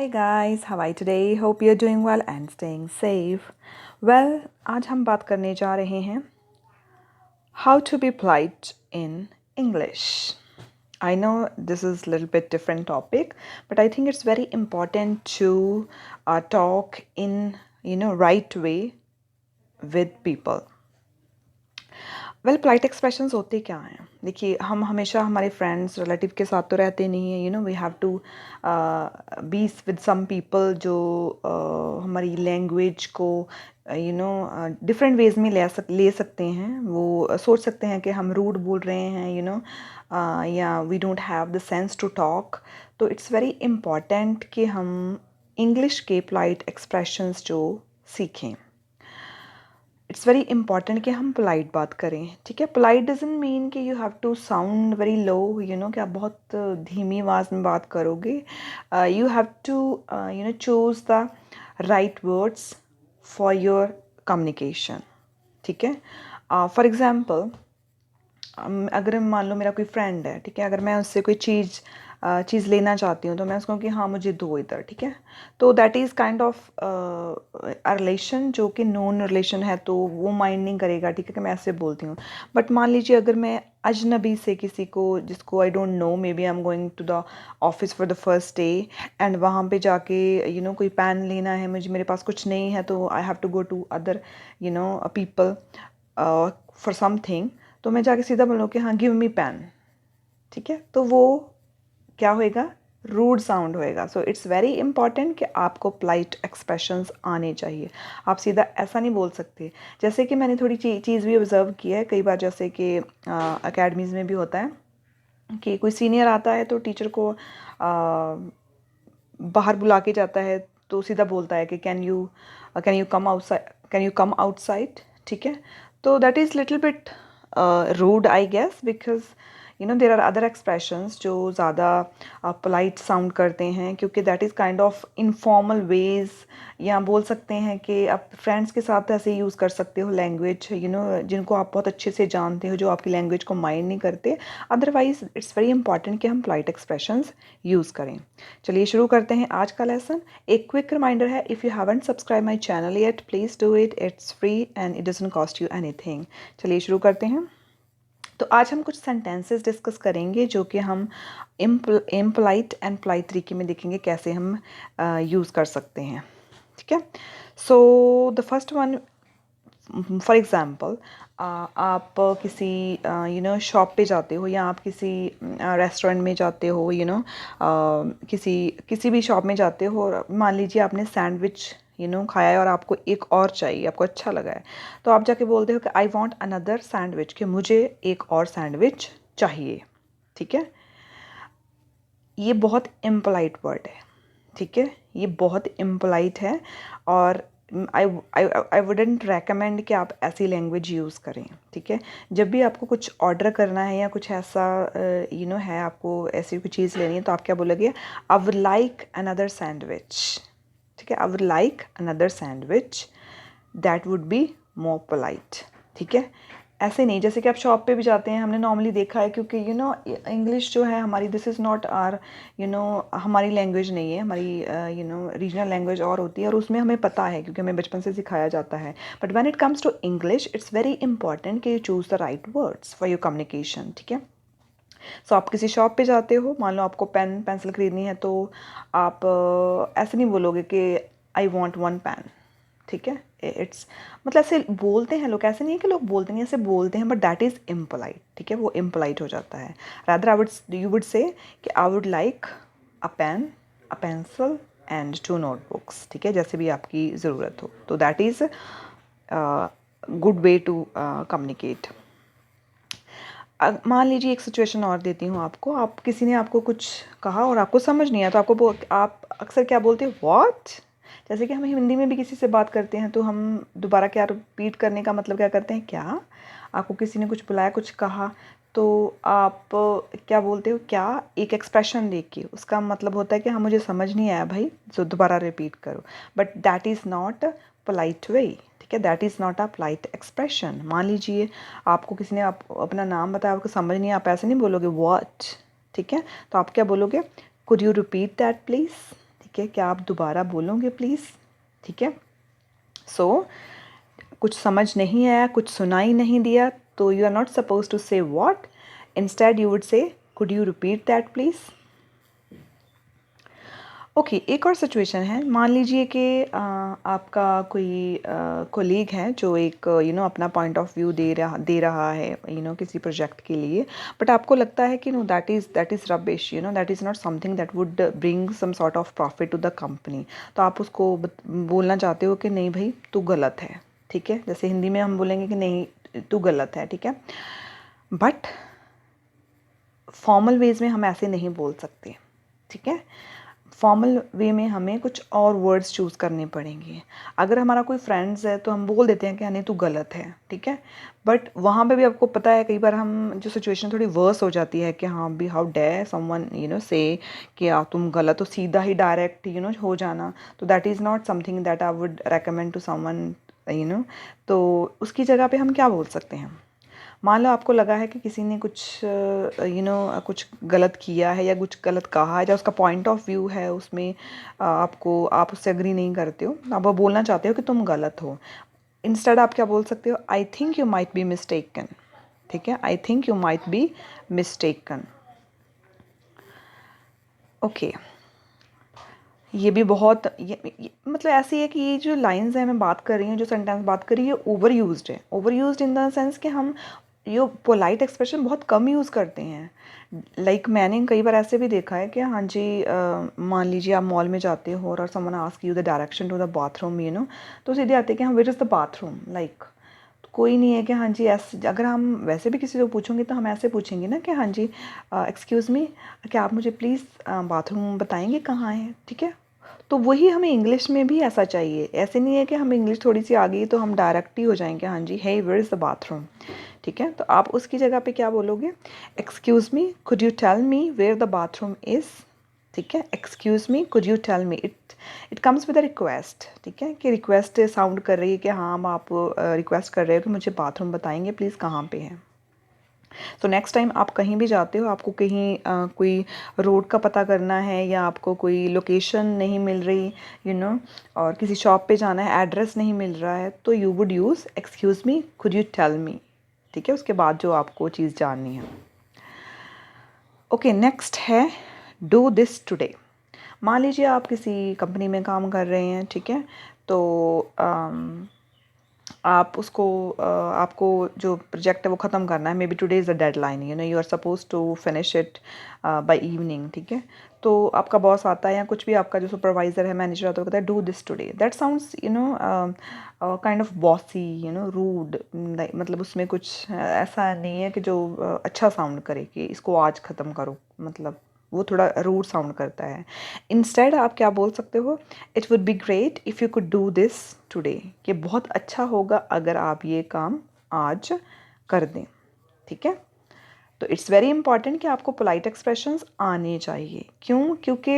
Hi guys, how are you today? Hope you're doing well and staying safe. Well, आज हम बात करने जा रहे हैं how to be polite in English. I know this is a little bit different topic, but I think it's very important to talk in right way with people. Well polite expressions होते क्या हैं? देखिए, हम हमेशा हमारे friends relative के साथ तो रहते नहीं हैं. We have to be with some people जो हमारी लैंग्वेज को डिफरेंट वेज में ले सकते हैं. वो सोच सकते हैं कि हम रूड बोल रहे हैं या we don't have the sense to talk. तो इट्स वेरी इम्पॉर्टेंट कि हम इंग्लिश के पोलाइट एक्सप्रेशंस जो सीखें. इट्स वेरी इंपॉर्टेंट कि हम पोलाइट बात करें. ठीक है, पोलाइट डजंट मीन कि you have to sound very low, कि आप बहुत धीमी आवाज़ में बात करोगे. You have to choose the right words for your communication. ठीक है, फॉर एग्ज़ाम्पल अगर मान लो मेरा कोई फ्रेंड है, ठीक है, अगर मैं उससे कोई चीज़ लेना चाहती हूँ तो मैं उसको कि हाँ मुझे दो इधर. ठीक है, तो that is kind of a relation जो कि नॉन रिलेशन है, तो वो माइंड नहीं करेगा. ठीक है, कि मैं ऐसे बोलती हूँ. बट मान लीजिए अगर मैं अजनबी से किसी को जिसको I don't know, maybe I am going to the office for the first day and वहाँ पे जाके कोई पेन लेना है, मेरे पास कुछ नहीं है, तो I have to go to other people for something. तो मैं जाके सीधा बोलूँ कि हाँ गिव मी पेन. ठीक है, तो वो क्या होएगा? रूड साउंड होएगा. सो इट्स वेरी इंपॉर्टेंट कि आपको पोलाइट एक्सप्रेशंस आने चाहिए. आप सीधा ऐसा नहीं बोल सकते. जैसे कि मैंने थोड़ी चीज़ भी ऑब्ज़र्व की है कई बार, जैसे कि अकेडमीज़ में भी होता है कि कोई सीनियर आता है तो टीचर को बाहर बुला के जाता है, तो सीधा बोलता है कि कैन यू कम आउटसाइड. ठीक है, तो that is little bit rude I guess, because there are other expressions जो ज़्यादा पोलाइट साउंड करते हैं, क्योंकि that is kind of informal ways. या बोल सकते हैं कि आप फ्रेंड्स के साथ ऐसे यूज़ कर सकते हो लैंग्वेज, जिनको आप बहुत अच्छे से जानते हो, जो आपकी लैंग्वेज को माइंड नहीं करते. अदरवाइज इट्स वेरी इंपॉर्टेंट कि हम पोलाइट एक्सप्रेशंस यूज़ करें. चलिए शुरू करते हैं आज का लेसन. एक क्विक रिमाइंडर है, if you haven't subscribe my channel yet, please do it. It's free and it doesn't cost you anything. चलिए शुरू करते हैं. तो आज हम कुछ सेंटेंसेस डिस्कस करेंगे जो कि हम इम्पोलाइट एंड पोलाइट तरीके में देखेंगे कैसे हम यूज़ कर सकते हैं. ठीक है, so the first one, for example आप किसी शॉप पे जाते हो, या आप किसी रेस्टोरेंट में जाते हो, किसी भी शॉप में जाते हो, और मान लीजिए आपने सैंडविच खाया है और आपको एक और चाहिए, आपको अच्छा लगा है, तो आप जाके बोलते हो कि आई वांट अनदर सैंडविच, कि मुझे एक और सैंडविच चाहिए. ठीक है, ये बहुत इम्पोलाइट वर्ड है. ठीक है, ये बहुत इम्पोलाइट है, और आई वुडेंट रेकमेंड कि आप ऐसी लैंग्वेज यूज़ करें. ठीक है, जब भी आपको कुछ ऑर्डर करना है या कुछ ऐसा है, आपको ऐसी कोई चीज़ लेनी है, तो आप क्या बोलोगे? आई वुड लाइक अनदर सैंडविच. ठीक है, आई would like another sandwich. That would be more polite. ठीक है, ऐसे नहीं जैसे कि आप शॉप पे भी जाते हैं, हमने नॉर्मली देखा है, क्योंकि इंग्लिश जो है हमारी, दिस इज़ नॉट आर हमारी लैंग्वेज नहीं है. हमारी रीजनल लैंग्वेज और होती है, और उसमें हमें पता है क्योंकि हमें बचपन से सिखाया जाता है. But when it comes to English, it's very important कि you choose the right words for your communication. ठीक है, सो आप किसी शॉप पे जाते हो, मान लो आपको पेन पेंसिल खरीदनी है, तो आप ऐसे नहीं बोलोगे कि आई वॉन्ट वन पेन. ठीक है, इट्स मतलब ऐसे बोलते हैं लोग, ऐसे नहीं है कि लोग बोलते नहीं, ऐसे बोलते हैं, बट दैट इज़ इम्पोलाइट. ठीक है, वो इम्पोलाइट हो जाता है. रादर यू वुड से कि I would like a pen, a pencil and 2 notebooks. ठीक है, जैसे भी आपकी ज़रूरत हो, तो that is good way to communicate. मान लीजिए एक सिचुएशन और देती हूँ आपको. आप किसी ने आपको कुछ कहा और आपको समझ नहीं आया, तो आप अक्सर क्या बोलते हैं? व्हाट. जैसे कि हम हिंदी में भी किसी से बात करते हैं, तो हम दोबारा क्या रिपीट करने का मतलब क्या करते हैं? क्या. आपको किसी ने कुछ बुलाया, कुछ कहा, तो आप क्या बोलते हो? क्या. एक एक्सप्रेशन देख के उसका मतलब होता है कि हाँ मुझे समझ नहीं आया भाई, तो दोबारा रिपीट करो. But that is not polite way. ठीक है, that is not a polite expression. मान लीजिए आपको किसी ने अपना नाम बताया, आपको समझ नहीं, आप ऐसे नहीं बोलोगे व्हाट. ठीक है, तो आप क्या बोलोगे? Could you repeat that please. ठीक है, क्या आप दोबारा बोलोगे प्लीज़? ठीक है, सो कुछ समझ नहीं आया, कुछ सुनाई नहीं दिया, तो you are not suppose to say what, instead you would say could you repeat that please. Okay, एक और सिचुएशन है। मान लीजिए कि आपका कोई कोलीग है जो एक अपना पॉइंट ऑफ व्यू दे रहा है किसी प्रोजेक्ट के लिए, बट आपको लगता है कि no that is rubbish, that is not something that would bring some sort of profit to the company. तो आप उसको बोलना चाहते हो कि नहीं भाई तू गलत है, ठीक है, जैसे हिंदी में हम बोलेंगे कि नहीं तू गलत है, ठीक है, बट फॉर्मल वेज में हम ऐसे नहीं बोल सकते, ठीक है। फॉर्मल वे में हमें कुछ और वर्ड्स चूज़ करने पड़ेंगे। अगर हमारा कोई फ्रेंड्स है तो हम बोल देते हैं कि हाँ नहीं तू गलत है, ठीक है, बट वहाँ पे भी आपको पता है कई बार हम जो सिचुएशन थोड़ी वर्स हो जाती है कि हाँ भी हाउ डेयर समवन से कि तुम गलत, तो सीधा ही डायरेक्ट हो जाना, तो that is not something that I would recommend to someone तो उसकी जगह पे हम क्या बोल सकते हैं। मान लो आपको लगा है कि किसी ने कुछ कुछ गलत किया है या कुछ गलत कहा है, या उसका पॉइंट ऑफ व्यू है उसमें आप उससे एग्री नहीं करते हो, आप वो बोलना चाहते हो कि तुम गलत हो। इंस्टेड आप क्या बोल सकते हो, I think you might be mistaken, ठीक है, I think you might be mistaken. Okay, ये भी बहुत मतलब ऐसी है कि ये जो लाइंस है मैं बात कर रही हूँ, जो सेंटेंस बात कर रही है, ओवर यूज्ड है। Over used in the sense कि हम ये पोलाइट एक्सप्रेशन बहुत कम यूज़ करते हैं। लाइक मैंने कई बार ऐसे भी देखा है कि हाँ जी, मान लीजिए आप मॉल में जाते हो और someone ask you the direction to the bathroom, तो सीधे आते हैं कि हाँ where is the bathroom, like कोई नहीं है कि हाँ जी ऐसे। अगर हम वैसे भी किसी को पूछेंगे तो हम ऐसे पूछेंगे ना कि हाँ जी एक्सक्यूज़ मी, क्या आप मुझे प्लीज़ बाथरूम बताएंगे कहाँ है, ठीक है। तो वही हमें इंग्लिश में भी ऐसा चाहिए। ऐसे नहीं है कि हम इंग्लिश थोड़ी सी आ गई तो हम डायरेक्ट ही हो जाएंगे हाँ जी hey where is the bathroom, ठीक है। तो आप उसकी जगह पे क्या बोलोगे, excuse me could you tell me where the bathroom is, ठीक है, excuse me could you tell me. It comes with a request, ठीक है, कि रिक्वेस्ट साउंड कर रही है कि हाँ आप रिक्वेस्ट कर रहे हो कि मुझे बाथरूम बताएंगे प्लीज़ कहाँ पे है। तो नेक्स्ट टाइम आप कहीं भी जाते हो, आपको कहीं कोई रोड का पता करना है या आपको कोई लोकेशन नहीं मिल रही और किसी शॉप पे जाना है, एड्रेस नहीं मिल रहा है, तो you would use excuse me could you tell me, ठीक है, उसके बाद जो आपको चीज़ जाननी है। ओके, नेक्स्ट है डू दिस टुडे। मान लीजिए आप किसी कंपनी में काम कर रहे हैं, ठीक है, तो आप उसको आपको जो प्रोजेक्ट है वो ख़त्म करना है, maybe today is the deadline, you are suppose to finish it by evening, ठीक है। तो आपका बॉस आता है या कुछ भी आपका जो सुपरवाइज़र है, मैनेजर आता है, कहता है do this today. That sounds kind of bossy, rude, मतलब उसमें कुछ ऐसा नहीं है कि जो अच्छा साउंड करे कि इसको आज ख़त्म करो, मतलब वो थोड़ा रूड साउंड करता है। इंस्टेड आप क्या बोल सकते हो, it would be great if you could do this today, कि बहुत अच्छा होगा अगर आप ये काम आज कर दें, ठीक है। तो इट्स वेरी इंपॉर्टेंट कि आपको पोलाइट एक्सप्रेशंस आने चाहिए। क्यों? क्योंकि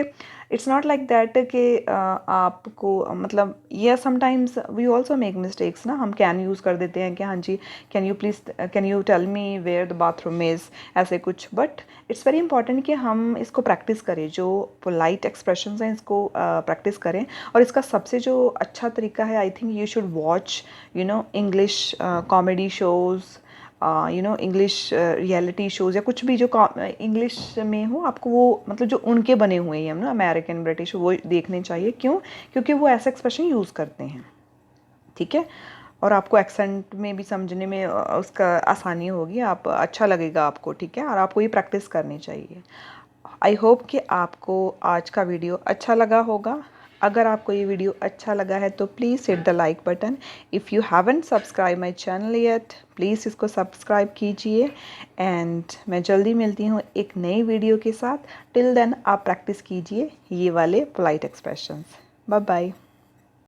इट्स नॉट लाइक दैट कि आपको मतलब ये sometimes we also make mistakes ना, हम कैन यूज़ कर देते हैं कि हाँ जी can you tell me where the bathroom is, ऐसे कुछ। बट इट्स वेरी इंपॉर्टेंट कि हम इसको प्रैक्टिस करें, जो पोलाइट एक्सप्रेशंस हैं इसको प्रैक्टिस करें। और इसका सबसे जो अच्छा तरीका है, I think you should watch English comedy shows, English reality shows, या कुछ भी जो इंग्लिश में हो, आपको वो मतलब जो उनके बने हुए हैं ना, अमेरिकन ब्रिटिश, वो देखने चाहिए। क्यों? क्योंकि वो ऐसे एक्सप्रेशन यूज़ करते हैं, ठीक है, और आपको एक्सेंट में भी समझने में उसका आसानी होगी, आप अच्छा लगेगा आपको, ठीक है, और आपको ये प्रैक्टिस करनी चाहिए। आई होप कि आपको आज का वीडियो अच्छा लगा होगा। अगर आपको ये वीडियो अच्छा लगा है तो please hit the like button. If you haven't subscribe my channel yet, please इसको सब्सक्राइब कीजिए। एंड मैं जल्दी मिलती हूँ एक नई वीडियो के साथ। टिल देन आप प्रैक्टिस कीजिए ये वाले पोलाइट एक्सप्रेशंस। Bye bye.